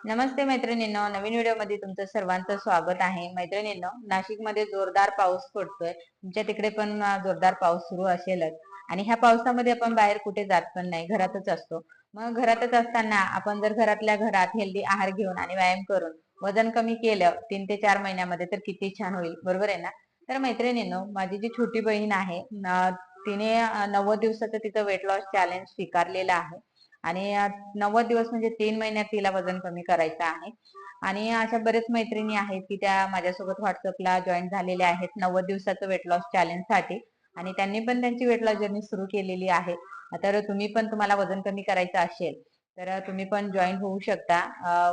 नमस्ते मैत्रिणींनो, नवीन व्हिडिओमध्ये तुमचं सर्वांचं स्वागत आहे. मैत्रिणींनो, नाशिकमध्ये जोरदार पाऊस पडतोय. तुमच्या तिकडे पण जोरदार पाऊस सुरू असेलच. आणि ह्या पावसामध्ये आपण बाहेर कुठे जात पण नाही, घरातच असतो. मग घरातच असताना आपण जर घरातल्या घरात हेल्दी आहार घेऊन आणि व्यायाम करून वजन कमी केलं 3 ते 4 महिन्यामध्ये तर किती छान होईल, बरोबर आहे ना? तर मैत्रिणींनो, माझी जी छोटी बहीण आहे, तिने 90 दिवसाचं तिचं वेट लॉस चॅलेंज स्वीकारलेलं आहे. आणि 90 दिवस म्हणजे 3 महिन्यात तिला वजन कमी करायचं आहे. आणि अशा बरेच मैत्रिणी आहेत की त्या माझ्यासोबत व्हॉट्सअपला जॉईन झालेल्या आहेत 90 दिवसाचं वेट लॉस चॅलेंज साठी. आणि त्यांनी पण त्यांची वेट लॉस जर्नी सुरू केलेली आहे. तर तुम्ही पण तुम्हाला वजन कमी करायचं असेल तर तुम्ही पण जॉईन होऊ शकता.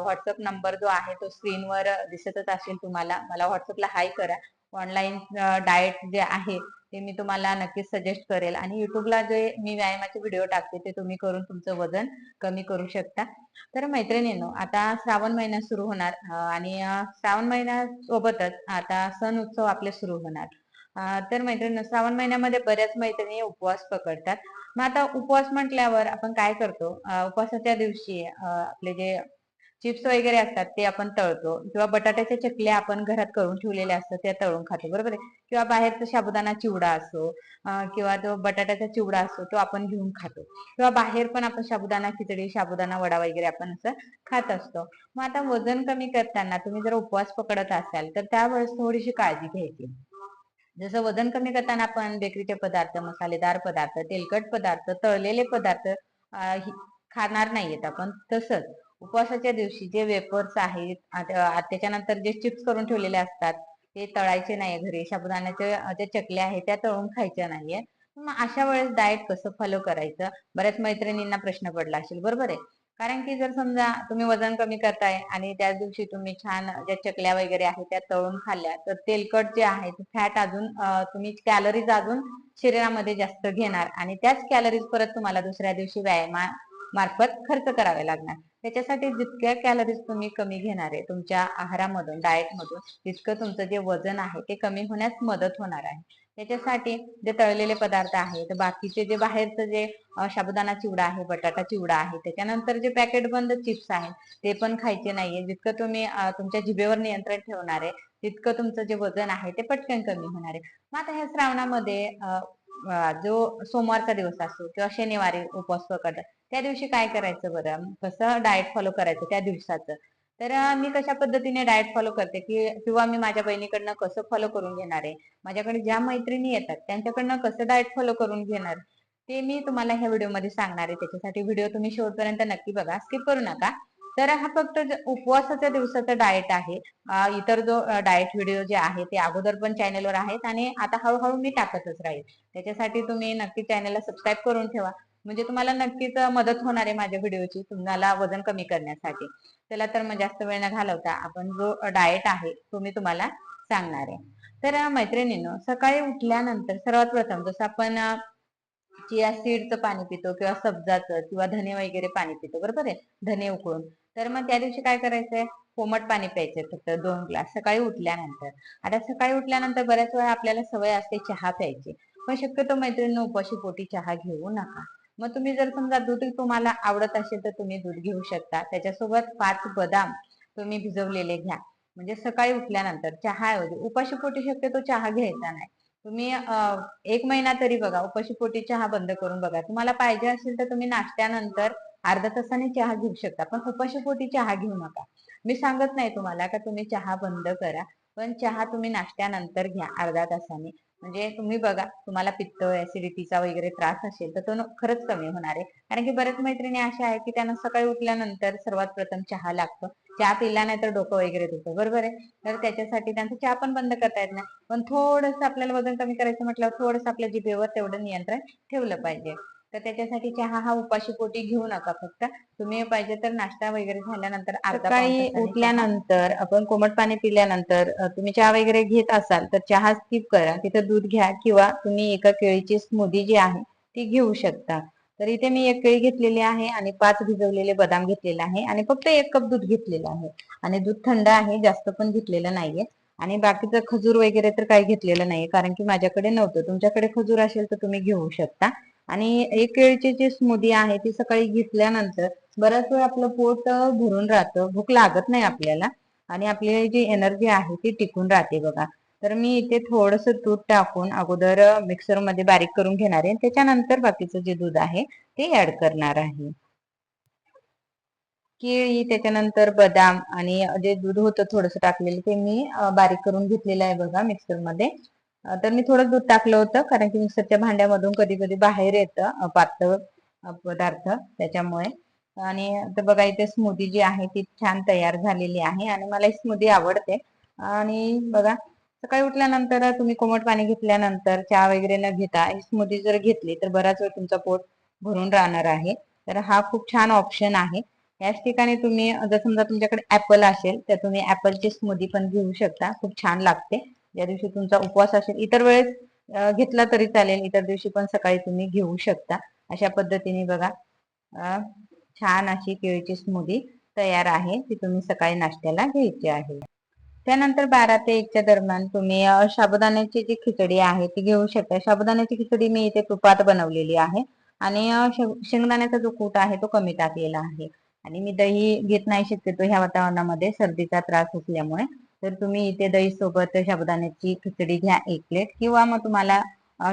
व्हॉट्सअप नंबर जो आहे तो स्क्रीनवर दिसतच असेल तुम्हाला. मला व्हॉट्सअपला हाय करा. ऑनलाईन डाएट जे आहे ते मी तुम्हाला नक्कीच सजेस्ट करेल. आणि युट्यूबला जे मी व्यायामाचे व्हिडिओ टाकते ते तुम्ही करून तुमचं वजन कमी करू शकता. तर मैत्रिणींनो, आता श्रावण महिना सुरू होणार आणि श्रावण महिन्यासोबतच आता सण उत्सव आपले सुरू होणार. तर मैत्रिणींनो, श्रावण महिन्यामध्ये बऱ्याच मैत्रिणी उपवास पकडतात. मग आता उपवास म्हटल्यावर आपण काय करतो, उपवासाच्या दिवशी आपले जे चिप्स वगैरे असतात ते आपण तळतो, किंवा बटाट्याच्या चकल्या आपण घरात करून ठेवलेल्या असतात त्या तळून खातो, बरोबर आहे. किंवा बाहेरचा साबुदाणा चिवडा असो, किंवा तो बटाट्याचा चिवडा असो तो आपण घेऊन खातो. किंवा बाहेर पण आपण साबुदाणा खिचडी, साबुदाणा वडा वगैरे आपण असं खात असतो. मग आता वजन कमी करताना तुम्ही जर उपवास पकडत असाल तर त्यावेळेस थोडीशी काळजी घ्यायची. जसं वजन कमी करताना आपण बेकरीचे पदार्थ, मसालेदार पदार्थ, तेलकट पदार्थ, तळलेले पदार्थ खाणार नाहीयेत आपण. तसंच उपवासाच्या दिवशी जे वेफर्स आहेत, त्याच्यानंतर जे चिप्स करून ठेवलेले असतात ते तळायचे नाही घरी. साबुदाण्याच्या ज्या चकल्या आहेत त्या तळून खायच्या नाहीये. मग अशा वेळेस डाएट कसं फॉलो करायचं, बऱ्याच मैत्रिणींना प्रश्न पडला असेल, बरोबर आहे. कारण की जर समजा तुम्ही वजन कमी करताय आणि त्याच दिवशी तुम्ही छान ज्या चकल्या वगैरे आहेत त्या तळून खाल्ल्या तर तेलकट जे आहे फॅट अजून, तुम्ही कॅलरीज अजून शरीरामध्ये जास्त घेणार आणि त्याच कॅलरीज परत तुम्हाला दुसऱ्या दिवशी व्यायामा मार्फत खर्च करावे लागणार. त्याच्यासाठी जितक्या कॅलरीज तुम्ही कमी घेणार आहे तुमच्या आहारामधून, डाएट मधून, तितकं तुमचं जे वजन आहे ते कमी होण्यास मदत होणार आहे. त्याच्यासाठी जे तळलेले पदार्थ आहेत, बाकीचे जे बाहेरचं जे साबुदाणा चिवडा आहे, बटाटा चिवडा आहे, त्याच्यानंतर जे पॅकेट बंद चिप्स आहेत ते पण खायचे नाहीये. जितकं तुम्ही तुमच्या जिभेवर नियंत्रण ठेवणार आहे तितकं तुमचं जे वजन आहे ते पटकन कमी होणार आहे. मग आता ह्या श्रावणामध्ये जो सोमवारचा दिवस असतो किंवा शनिवारी उपवास पकडतात त्या दिवशी काय करायचं बरं, कसं डाएट फॉलो करायचं त्या दिवसाचं. तर मी कशा पद्धतीने डाएट फॉलो करते की किंवा मी माझ्या बहिणीकडनं कसं फॉलो करून घेणार आहे, माझ्याकडे ज्या मैत्रिणी येतात त्यांच्याकडनं कसं डाएट फॉलो करून घेणार ते मी तुम्हाला ह्या व्हिडिओमध्ये सांगणार आहे. त्याच्यासाठी व्हिडिओ तुम्ही शेवटपर्यंत नक्की बघा, स्किप करू नका. तर हा फक्त उपवासाच्या दिवसाचा डाएट आहे. इतर जो डाएट व्हिडिओ जे आहे ते अगोदर पण चॅनलवर आहेत आणि आता हळूहळू मी टाकतच राहील. त्याच्यासाठी तुम्ही नक्की चॅनलला सबस्क्राईब करून ठेवा, म्हणजे तुम्हाला नक्कीच मदत होणार आहे माझ्या व्हिडिओची तुम्हाला वजन कमी करण्यासाठी. चला तर मग जास्त वेळ न घालवता आपण जो डाएट आहे तो मी तुम्हाला सांगणार आहे. तर मैत्रिणींनो, सकाळी उठल्यानंतर सर्वात प्रथम जसं आपण चिया सीडचं पाणी पितो किंवा सब्जाचं किंवा धने वगैरे पाणी पितो, बरोबर आहे, धने उकळून. तर मग त्या दिवशी काय करायचंय, कोमट पाणी प्यायचंय फक्त 2 ग्लास सकाळी उठल्यानंतर. आता सकाळी उठल्यानंतर बऱ्याच वेळा आपल्याला सवय असते चहा प्यायची, पण शक्यतो मैत्रिणींनो उपाशी पोटी चहा घेऊ नका. मग तुम्ही जर समजा दूध तुम्हाला आवडत असेल तर तुम्ही दूध घेऊ शकता. त्याच्यासोबत 5 बदाम तुम्ही भिजवलेले घ्या. म्हणजे सकाळी उठल्यानंतर चहा ऐवजी उपाशी पोटी शक्यतो चहा घ्यायचा नाही. तुम्ही 1 महिना तरी बघा, उपाशी पोटी चहा बंद करून बघा. तुम्हाला पाहिजे असेल तर तुम्ही नाश्त्यानंतर अर्ध्या तासाने चहा घेऊ शकता, पण उपाशी पोटी चहा घेऊ नका. मी सांगत नाही तुम्हाला का तुम्ही चहा बंद करा, पण चहा तुम्ही नाश्त्यानंतर घ्या अर्ध्या तासाने. म्हणजे तुम्ही बघा, तुम्हाला पित्त, ऍसिडिटीचा वगैरे त्रास असेल तर तो खरंच कमी होणार आहे. कारण की बऱ्याच मैत्रिणी अशा आहेत की त्यांना सकाळी उठल्यानंतर सर्वात प्रथम चहा लागतो. चहा पिला नाही तर डोकं वगैरे दुखतं, बरोबर आहे. तर त्याच्यासाठी त्यांचा चहा पण बंद करता येत नाही. पण थोडंसं आपल्याला वजन कमी करायचं म्हटल्यावर थोडंसं आपल्या जिभेवर तेवढं नियंत्रण ठेवलं पाहिजे. तर त्याच्यासाठी चहा हा उपाशी पोटी घेऊ नका. फक्त तुम्ही पाहिजे तर नाश्ता वगैरे झाल्यानंतर अर्धा पाऊण तासाने सकाळी उठल्यानंतर आपण कोमट पाणी पिल्यानंतर तुम्ही चहा वगैरे घेत असाल तर चहा स्किप करा, तिथं दूध घ्या किंवा तुम्ही एका केळीची स्मूदी जी आहे ती घेऊ शकता. तर इथे मी 1 केळी घेतलेली आहे आणि 5 भिजवलेले बदाम घेतलेले आहे आणि फक्त 1 कप दूध घेतलेलं आहे. आणि दूध थंड आहे, जास्त पण घेतलेलं नाहीये. आणि बाकीचं खजूर वगैरे तर काही घेतलेलं नाहीये, कारण की माझ्याकडे नव्हतं. तुमच्याकडे खजूर असेल तर तुम्ही घेऊ शकता. आणि एक केळीची जी स्मूदी आहे ती सकाळी घेतल्यानंतर बराच वेळ आपलं पोट भरून राहतं, भूक लागत नाही आपल्याला आणि आपली जी एनर्जी आहे ती टिकून राहते बघा. तर मी इथे थोडस दूध टाकून अगोदर मिक्सर मध्ये बारीक करून घेणार आहे, त्याच्यानंतर बाकीचं जे दूध आहे ते ऍड करणार आहे. केळी, त्याच्यानंतर बदाम आणि जे दूध होतं थोडंसं टाकलेलं ते मी बारीक करून घेतलेलं आहे बघा मिक्सर मध्ये. तर मी थोडं दूध टाकलं होतं कारण की मिक्सरच्या भांड्यामधून कधी कधी बाहेर येतं पातळ पदार्थ त्याच्यामुळे. आणि तर बघा इथे स्मूदी जी आहे ती छान तयार झालेली आहे आणि मला ही स्मूदी आवडते. आणि बघा सकाळी उठल्यानंतर तुम्ही कोमट पाणी घेतल्यानंतर चहा वगैरे न घेता ही स्मूदी जर घेतली तर बराच वेळ तुमचा पोट भरून राहणार आहे. तर हा खूप छान ऑप्शन आहे. याच ठिकाणी तुम्ही जर समजा तुमच्याकडे ऍपल असेल तर तुम्ही ऍपलची स्मूदी पण घेऊ शकता, खूप छान लागते. ज्या दिवशी तुमचा उपवास असेल, इतर वेळेस घेतला तरी चालेल, इतर दिवशी पण सकाळी तुम्ही घेऊ शकता. अशा पद्धतीने बघा छान अशी केळीची स्मूदी तयार आहे, ती तुम्ही सकाळी नाश्त्याला घ्यायची आहे. त्यानंतर 12 ते 1च्या दरम्यान तुम्ही साबुदाण्याची जी खिचडी आहे ती घेऊ शकता. साबुदाण्याची खिचडी मी इथे तुपात बनवलेली आहे आणि शेंगदाण्याचा जो कूट आहे तो कमी टाकलेला आहे. आणि मी दही घेत नाही शक्यतो ह्या वातावरणामध्ये, सर्दीचा त्रास असल्यामुळे. तर तुम्ही इथे दही सोबत साबुदाण्याची खिचडी घ्या 1 प्लेट, किंवा मग तुम्हाला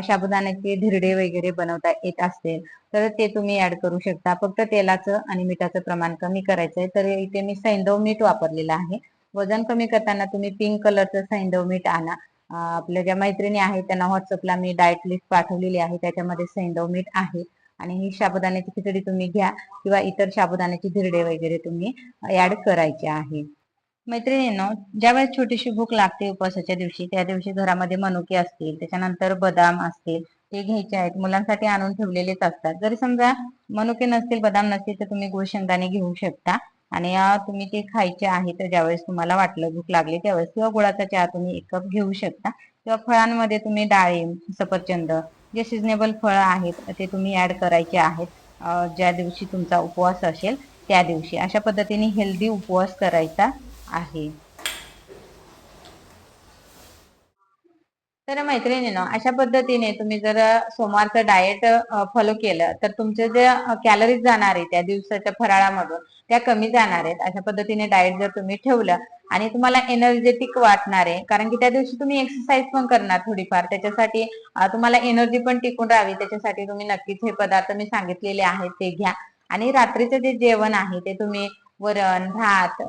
साबुदाण्याचे धिरडे वगैरे बनवता येत असतील तर ते तुम्ही ऍड करू शकता. फक्त तेलाचं आणि मिठाचं प्रमाण कमी करायचंय. तर इथे मी सैंधव मीठ वापरलेलं आहे. वजन कमी करताना तुम्ही पिंक कलरचं सैंधव मीठ आणा. आपल्या ज्या मैत्रिणी आहेत त्यांना व्हॉट्सअपला मी डाएट लिस्ट पाठवलेली आहे, त्याच्यामध्ये सैंधव मीठ आहे. आणि ही साबुदाण्याची खिचडी तुम्ही घ्या किंवा इतर साबुदाण्याचे धिरडे वगैरे तुम्ही ऍड करायचे आहे. मैत्रिणींनो, ज्यावेळेस छोटीशी भूक लागते उपवासाच्या दिवशी, त्या दिवशी घरामध्ये मनुके असतील, त्याच्यानंतर बदाम असतील, ते घ्यायचे आहेत. मुलांसाठी आणून ठेवलेलेच असतात. जरी समजा मनुके नसतील, बदाम नसतील तर तुम्ही गुळ शेंगदाणे घेऊ शकता आणि तुम्ही ते खायचे आहे. तर ज्यावेळेस तुम्हाला वाटलं भूक लागली त्यावेळेस, किंवा गुळाचा चहा तुम्ही 1 कप घेऊ शकता. किंवा फळांमध्ये तुम्ही डाळिंब, सफरचंद, जे सिजनेबल फळं आहेत ते तुम्ही ऍड करायचे आहेत ज्या दिवशी तुमचा उपवास असेल त्या दिवशी. अशा पद्धतीने हेल्दी उपवास करायचा आहे. तर मैत्रिणींनो, अशा पद्धतीने तुम्ही जर सोमवारचं डाएट फॉलो केलं तर तुमचे जे कॅलरीज जाणार आहे त्या दिवसाच्या फराळामधून त्या कमी जाणार आहेत. अशा पद्धतीने डाएट जर तुम्ही ठेवलं आणि तुम्हाला एनर्जेटिक वाटणार आहे, कारण की त्या दिवशी तुम्ही एक्सरसाइज पण करणार थोडीफार, त्याच्यासाठी तुम्हाला एनर्जी पण टिकून राहावी, त्याच्यासाठी तुम्ही नक्कीच हे पदार्थ मी सांगितलेले आहेत ते घ्या. आणि रात्रीचं जे जेवण आहे ते तुम्ही वरण भात,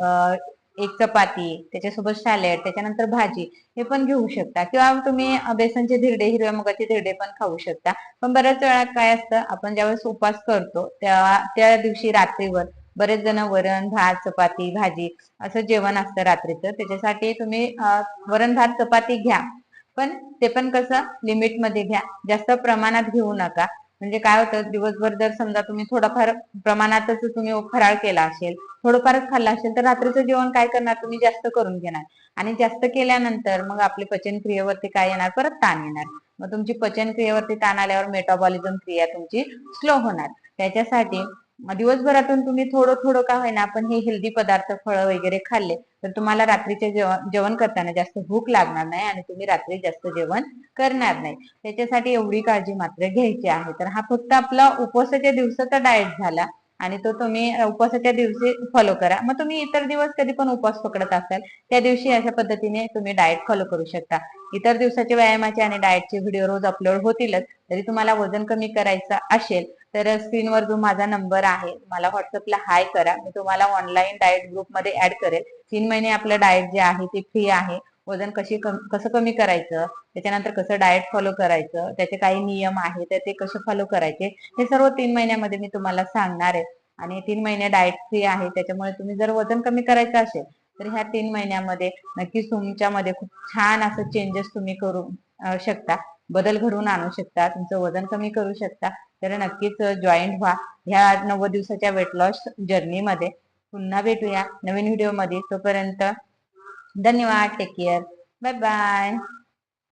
1 चपाती, त्याच्यासोबत सॅलेड, त्याच्यानंतर भाजी हे पण घेऊ शकता. किंवा तुम्ही बेसनचे धिरडे, हिरव्या मुगाचे धिरडे पण खाऊ शकता. पण बऱ्याच वेळा काय असतं, आपण ज्यावेळेस उपवास करतो त्या दिवशी रात्रीवर बरेच जण वरण भात, चपाती, भाजी असं जेवण असतं रात्रीचं. त्याच्यासाठी तुम्ही वरण भात चपाती घ्या, पण ते पण कसं लिमिट मध्ये घ्या, जास्त प्रमाणात घेऊ नका. म्हणजे काय होतं, दिवसभर जर समजा तुम्ही थोडाफार प्रमाणातच तुम्ही फराळ केला असेल, थोडंफारच खाल्लं असेल, तर रात्रीचं जेवण काय करणार तुम्ही, जास्त करून घेणार. आणि जास्त केल्यानंतर मग आपली पचन क्रियेवरती काय येणार, परत ताण येणार. मग तुमची पचन क्रियेवरती ताण आल्यावर मेटाबॉलिझम क्रिया तुमची स्लो होणार. त्याच्यासाठी दिवसभरातून तुम्ही थोडं थोडं का होईना पण हे हेल्दी पदार्थ, फळं वगैरे खाल्ले तर तुम्हाला रात्रीचे जेवण करताना जास्त भूक लागणार नाही आणि तुम्ही रात्री जास्त जेवण करणार नाही. त्याच्यासाठी एवढी काळजी मात्र घ्यायची आहे. तर हा फक्त आपला उपवासाच्या दिवसाचा डाएट झाला आणि तो तुम्ही उपवासाच्या दिवशी फॉलो करा. मग तुम्ही इतर दिवस कधी पण उपवास पकडत असाल त्या दिवशी अशा पद्धतीने तुम्ही डाएट फॉलो करू शकता. इतर दिवसाचे व्यायामाचे आणि डाएटचे व्हिडिओ रोज अपलोड होतीलच. तरी तुम्हाला वजन कमी करायचं असेल तर स्क्रीनवर जो माझा नंबर आहे मला व्हॉट्सअपला हाय करा, मी तुम्हाला ऑनलाईन डाएट ग्रुपमध्ये ऍड करेल. 3 महिने आपलं डाएट जे आहे ते फ्री आहे. वजन कसं कमी करायचं, त्याच्यानंतर कसं डाएट फॉलो करायचं, त्याचे काही नियम आहे तर ते कसे फॉलो करायचे, हे सर्व 3 महिन्यामध्ये मी तुम्हाला सांगणार आहे. आणि 3 महिने डाएट फ्री आहे, त्याच्यामुळे तुम्ही जर वजन कमी करायचं असेल तर ह्या 3 महिन्यामध्ये नक्कीच तुमच्यामध्ये खूप छान असं चेंजेस तुम्ही करू शकता, बदल घडवून आणू शकता, तुमचं वजन कमी करू शकता. तर नक्कीच जॉईन व्हा ह्या 90 दिवसाच्या वेट लॉस जर्नीमध्ये. पुन्हा भेटूया नवीन व्हिडिओ मध्ये. तोपर्यंत धन्यवाद. Take care. Bye bye.